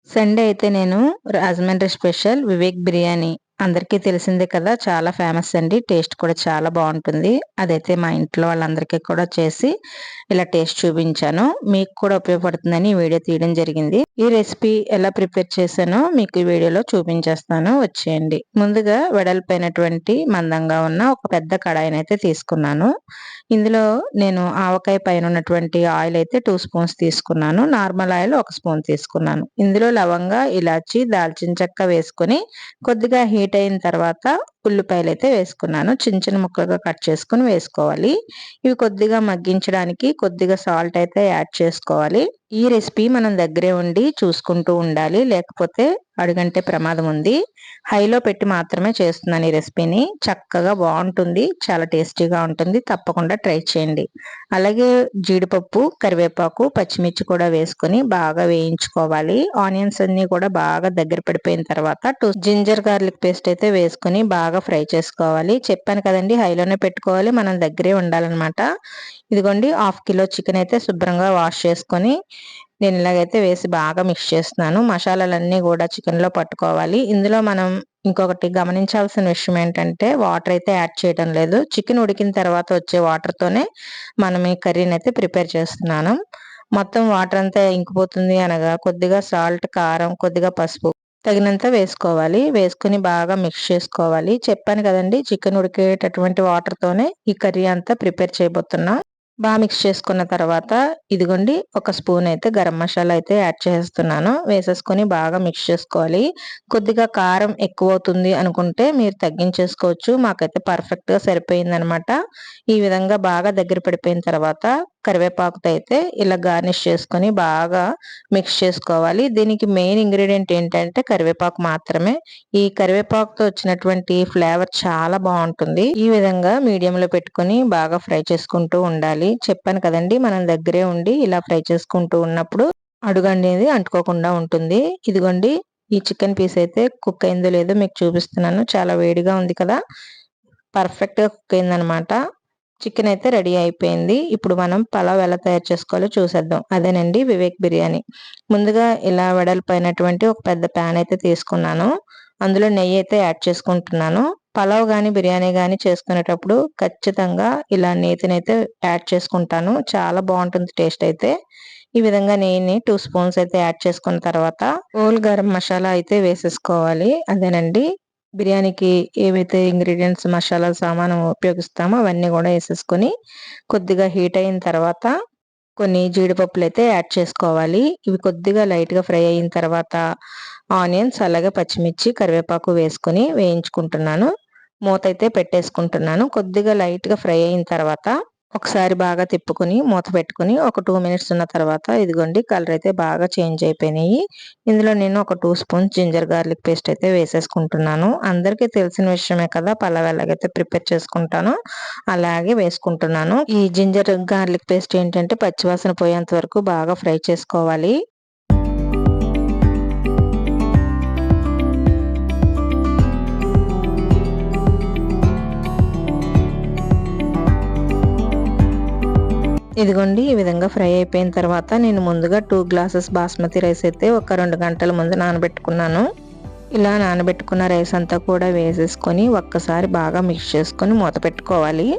Sunday అయితే నేను Rajahmundry special Vivek biryani అందరికీ తెలిసిందే కదా! చాలా ఫేమస్ అండి. టేస్ట్ కూడా చాలా బావుంటుంది. అదైతే మా ఇంట్లో వాళ్ళందరికీ కూడా చేసి ఇలా టేస్ట్ చూపించాను. మీకు కూడా ఉపయోగపడుతుందని ఈ వీడియో తీయడం జరిగింది. ఈ రెసిపీ ఎలా ప్రిపేర్ చేశానో మీకు ఈ వీడియోలో చూపించేస్తాను. వచ్చేయండి. ముందుగా వెడల్పైనటువంటి మందంగా ఉన్న ఒక పెద్ద కడాయినైతే తీసుకున్నాను. ఇందులో నేను ఆవకాయ పైన ఉన్నటువంటి ఆయిల్ అయితే 2 స్పూన్స్ తీసుకున్నాను. నార్మల్ ఆయిల్ 1 స్పూన్ తీసుకున్నాను. ఇందులో లవంగ, ఇలాచి, దాల్చిన చెక్క వేసుకొని కొద్దిగా హీట్ అయిన తర్వాత ఉల్లిపాయలైతే వేసుకున్నాను. చిన్న చిన్న ముక్కలుగా కట్ చేసుకొని వేసుకోవాలి. ఇవి కొద్దిగా మగ్గించడానికి కొద్దిగా సాల్ట్ అయితే యాడ్ చేసుకోవాలి. ఈ రెసిపీ మనం దగ్గరే ఉండి చూసుకుంటూ ఉండాలి. లేకపోతే అడుగంటే ప్రమాదం ఉంది. హైలో పెట్టి మాత్రమే చేస్తున్నాను ఈ రెసిపీని. చక్కగా బాగుంటుంది. చాలా టేస్టీగా ఉంటుంది. తప్పకుండా ట్రై చేయండి. అలాగే జీడిపప్పు, కరివేపాకు, పచ్చిమిర్చి కూడా వేసుకొని బాగా వేయించుకోవాలి. ఆనియన్స్ అన్ని కూడా బాగా దగ్గర పడిపోయిన తర్వాత జింజర్ గార్లిక్ పేస్ట్ అయితే వేసుకొని బాగా ఫ్రై చేసుకోవాలి. చెప్పాను కదండి, హైలోనే పెట్టుకోవాలి. మనం దగ్గరే ఉండాలన్నమాట. ఇదిగోండి, 1/2 కిలో చికెన్ అయితే శుభ్రంగా వాష్ చేసుకొని నేను ఇలాగైతే వేసి బాగా మిక్స్ చేస్తున్నాను. మసాలాలన్నీ కూడా చికెన్లో పట్టుకోవాలి. ఇందులో మనం ఇంకొకటి గమనించాల్సిన విషయం ఏంటంటే వాటర్ అయితే యాడ్ చేయడం లేదు. చికెన్ ఉడికిన తర్వాత వచ్చే వాటర్తోనే మనం ఈ కర్రీని అయితే ప్రిపేర్ చేస్తున్నాను. మొత్తం వాటర్ అంతా ఇంకిపోతుంది అనగా కొద్దిగా సాల్ట్, కారం, కొద్దిగా పసుపు తగినంత వేసుకోవాలి. వేసుకుని బాగా మిక్స్ చేసుకోవాలి. చెప్పాను కదండి, చికెన్ ఉడికేటటువంటి వాటర్తోనే ఈ కర్రీ అంతా ప్రిపేర్ చేయబోతున్నాం. బాగా మిక్స్ చేసుకున్న తర్వాత ఇదిగోండి, ఒక స్పూన్ అయితే గరం మసాలా అయితే యాడ్ చేస్తున్నాను. వేసేసుకొని బాగా మిక్స్ చేసుకోవాలి. కొద్దిగా కారం ఎక్కువ అవుతుంది అనుకుంటే మీరు తగ్గించేసుకోవచ్చు. మాకైతే పర్ఫెక్ట్ గా సరిపోయింది అనమాట. ఈ విధంగా బాగా దగ్గర పడిపోయిన తర్వాత కరివేపాకుతో అయితే ఇలా గార్నిష్ చేసుకొని బాగా మిక్స్ చేసుకోవాలి. దీనికి మెయిన్ ఇంగ్రీడియంట్ ఏంటంటే కరివేపాకు మాత్రమే. ఈ కరివేపాకుతో వచ్చినటువంటి ఫ్లేవర్ చాలా బాగుంటుంది. ఈ విధంగా మీడియంలో పెట్టుకొని బాగా ఫ్రై చేసుకుంటూ ఉండాలి. చెప్పాను కదండి, మనం దగ్గరే ఉండి ఇలా ఫ్రై చేసుకుంటూ ఉన్నప్పుడు అడుగు అనేది అంటుకోకుండా ఉంటుంది. ఇదిగోండి, ఈ చికెన్ పీస్ అయితే కుక్ అయిందో లేదో మీకు చూపిస్తున్నాను. చాలా వేడిగా ఉంది కదా, పర్ఫెక్ట్ గా కుక్ అయిందనమాట. చికెన్ అయితే రెడీ అయిపోయింది. ఇప్పుడు మనం పలావ్ ఎలా తయారు చేసుకోవాలో చూసేద్దాం. అదేనండి వివేక్ బిర్యానీ. ముందుగా ఇలా వెడల్పైనటువంటి ఒక పెద్ద ప్యాన్ అయితే తీసుకున్నాను. అందులో నెయ్యి అయితే యాడ్ చేసుకుంటున్నాను. పలావ్ గాని బిర్యానీ గాని చేసుకునేటప్పుడు ఖచ్చితంగా ఇలా నేతినైతే యాడ్ చేసుకుంటాను. చాలా బాగుంటుంది టేస్ట్ అయితే. ఈ విధంగా నెయ్యిని 2 స్పూన్స్ అయితే యాడ్ చేసుకున్న తర్వాత హోల్ గరం మసాలా అయితే వేసేసుకోవాలి. అదేనండి, బిర్యానీకి ఏవైతే ఇంగ్రీడియంట్స్ మసాలా సామాను ఉపయోగిస్తామో అవన్నీ కూడా వేసేసుకొని కొద్దిగా హీట్ అయిన తర్వాత కొన్ని జీడిపప్పులు అయితే యాడ్ చేసుకోవాలి. ఇవి కొద్దిగా లైట్ గా ఫ్రై అయిన తర్వాత ఆనియన్స్, అలాగే పచ్చిమిర్చి, కరివేపాకు వేసుకొని వేయించుకుంటున్నాను. మూత అయితే పెట్టేసుకుంటున్నాను. కొద్దిగా లైట్ గా ఫ్రై అయిన తర్వాత ఒకసారి బాగా తిప్పుకొని మూత పెట్టుకుని ఒక 2 మినిట్స్ ఉన్న తర్వాత ఇదిగోండి, కలర్ అయితే బాగా చేంజ్ అయిపోయినాయి. ఇందులో నేను ఒక 2 స్పూన్స్ జింజర్ గార్లిక్ పేస్ట్ అయితే వేసేసుకుంటున్నాను. అందరికీ తెలిసిన విషయమే కదా, పలావ్ ఎలాగైతే ప్రిపేర్ చేసుకుంటానో అలాగే వేసుకుంటున్నాను. ఈ జింజర్ గార్లిక్ పేస్ట్ ఏంటంటే పచ్చివాసన పోయేంత వరకు బాగా ఫ్రై చేసుకోవాలి. ఇదిగోండి, ఈ విధంగా ఫ్రై అయిపోయిన తర్వాత నేను ముందుగా 2 గ్లాసెస్ బాస్మతి రైస్ అయితే ఒక 2 గంటల ముందు నానబెట్టుకున్నాను. ఇలా నానబెట్టుకున్న రైస్ అంతా కూడా వేసేసుకొని ఒక్కసారి బాగా మిక్స్ చేసుకొని మూత పెట్టుకోవాలి.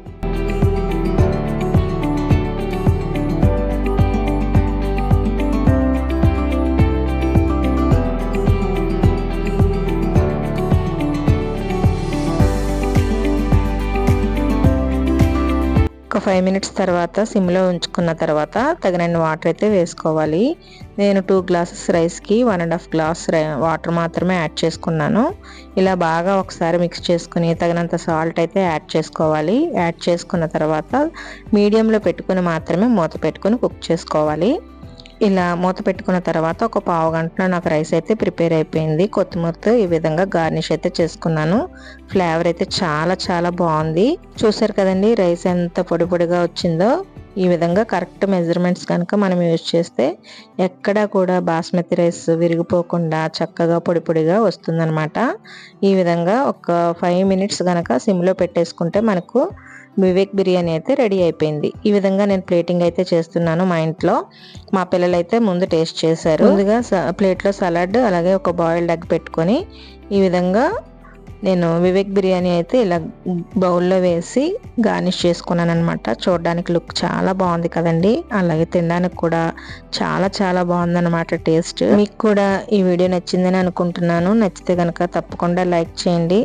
ఒక 5 మినిట్స్ తర్వాత సిమ్లో ఉంచుకున్న తర్వాత తగినన్ని వాటర్ అయితే వేసుకోవాలి. నేను 2 గ్లాసెస్ రైస్కి 1.5 గ్లాస్ వాటర్ మాత్రమే యాడ్ చేసుకున్నాను. ఇలా బాగా ఒకసారి మిక్స్ చేసుకుని తగినంత సాల్ట్ అయితే యాడ్ చేసుకోవాలి. యాడ్ చేసుకున్న తర్వాత మీడియంలో పెట్టుకుని మాత్రమే మూత పెట్టుకుని కుక్ చేసుకోవాలి. ఇలా మూత పెట్టుకున్న తర్వాత ఒక పావు గంటలో నాకు రైస్ అయితే ప్రిపేర్ అయిపోయింది. కొత్తిమీరతో ఈ విధంగా గార్నిష్ అయితే చేసుకున్నాను. ఫ్లేవర్ అయితే చాలా చాలా బాగుంది. చూసారు కదండి రైస్ ఎంత పొడి పొడిగా వచ్చిందో. ఈ విధంగా కరెక్ట్ మెజర్మెంట్స్ కనుక మనం యూజ్ చేస్తే ఎక్కడా కూడా బాస్మతి రైస్ విరిగిపోకుండా చక్కగా పొడి పొడిగా వస్తుందన్నమాట. ఈ విధంగా ఒక 5 మినిట్స్ కనుక సిమ్లో పెట్టేసుకుంటే మనకు వివేక్ బిర్యానీ అయితే రెడీ అయిపోయింది. ఈ విధంగా నేను ప్లేటింగ్ అయితే చేస్తున్నాను మా ఇంట్లో. మా పిల్లలు అయితే ముందు టేస్ట్ చేశారు. ముందుగా ప్లేట్లో సలాడ్ అలాగే ఒక బాయిల్డ్ ఎగ్ పెట్టుకొని ఈ విధంగా నేను వివేక్ బిర్యానీ అయితే ఇలా బౌల్లో వేసి గార్నిష్ చేసుకున్నాను అనమాట. చూడడానికి లుక్ చాలా బాగుంది కదండి, అలాగే తినడానికి కూడా చాలా చాలా బాగుందన్నమాట టేస్ట్. మీకు కూడా ఈ వీడియో నచ్చిందని అనుకుంటున్నాను. నచ్చితే కనుక తప్పకుండా లైక్ చేయండి.